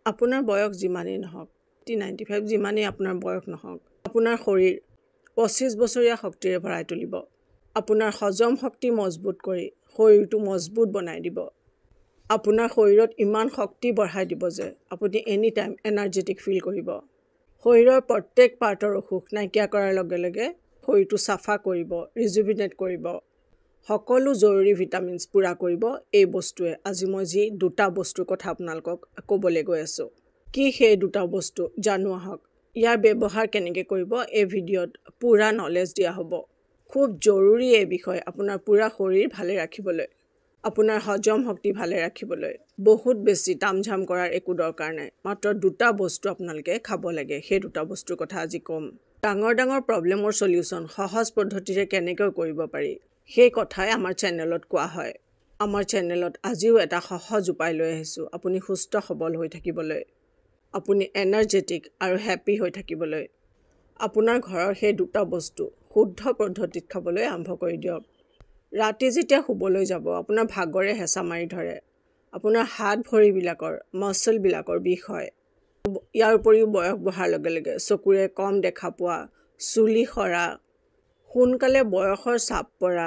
আপোনাৰ বয়স যিমানেই নহওক 95 যিমানেই আপোনাৰ বয়স নহওক আপোনাৰ শৰীৰ 25 বছৰীয়া শক্তিৰে ভৰাই তুলিব আপোনাৰ হজম শক্তি মজবুত কৰি শৰীৰটো মজবুত বনাই দিব আপোনাৰ শৰীৰত ইমান শক্তি বঢ়াই দিব যে আপুনি এনি টাইম এনাৰ্জেটিক ফিল কৰিব শৰীৰৰ প্ৰত্যেক পাৰ্টৰ অসুখ নাইকিয়া কৰাৰ লগে লগে শৰীৰটো সাফা কৰিব ৰিজুভিনেট কৰিব সকলো জৰুৰী ভিটামিনছ পুৰা কৰিব এই বস্তুৱে আজি মই যি দুটা বস্তুৰ কথা আপোনালোকক ক'বলৈ গৈ আছো কি সেই দুটা বস্তু জানো আহক ইয়াৰ ব্যৱহাৰ কেনেকৈ কৰিব এই ভিডিঅ'ত পুৰা নলেজ দিয়া হ'ব খুব জৰুৰী এই বিষয় আপোনাৰ পুৰা শৰীৰ ভালে ৰাখিবলৈ আপোনাৰ হজম শক্তি ভালে ৰাখিবলৈ বহুত বেছি তামঝাম কৰাৰ একো দৰকাৰ নাই মাত্ৰ দুটা বস্তু আপোনালোকে খাব লাগে সেই দুটা বস্তুৰ কথা আজি ক'ম ডাঙৰ প্ৰব্লেমৰ সলিউশন সহজ পদ্ধতিৰে কেনেকৈ কৰিব পাৰি সেই কথাই আমাৰ চেনেলত কোৱা হয় আমাৰ চেনেলত আজিও এটা সহজ উপায় লৈ আহিছো আপুনি সুস্থ সবল হৈ থাকিবলৈ আপুনি এনাৰ্জেটিক আৰু হ্যাপি হৈ থাকিবলৈ আপোনাৰ ঘৰৰ সেই দুটা বস্তু শুদ্ধ পদ্ধতিত খাবলৈ আৰম্ভ কৰি দিয়ক ৰাতি যেতিয়া শুবলৈ যাব আপোনাৰ ভাগৰে হেঁচা মাৰি ধৰে আপোনাৰ হাত ভৰিবিলাকৰ মাসলবিলাকৰ বিষ হয় ইয়াৰ উপৰিও বয়স বঢ়াৰ লগে লগে চকুৰে কম দেখা পোৱা চুলি সৰা সোনকালে বয়সৰ চাপ পৰা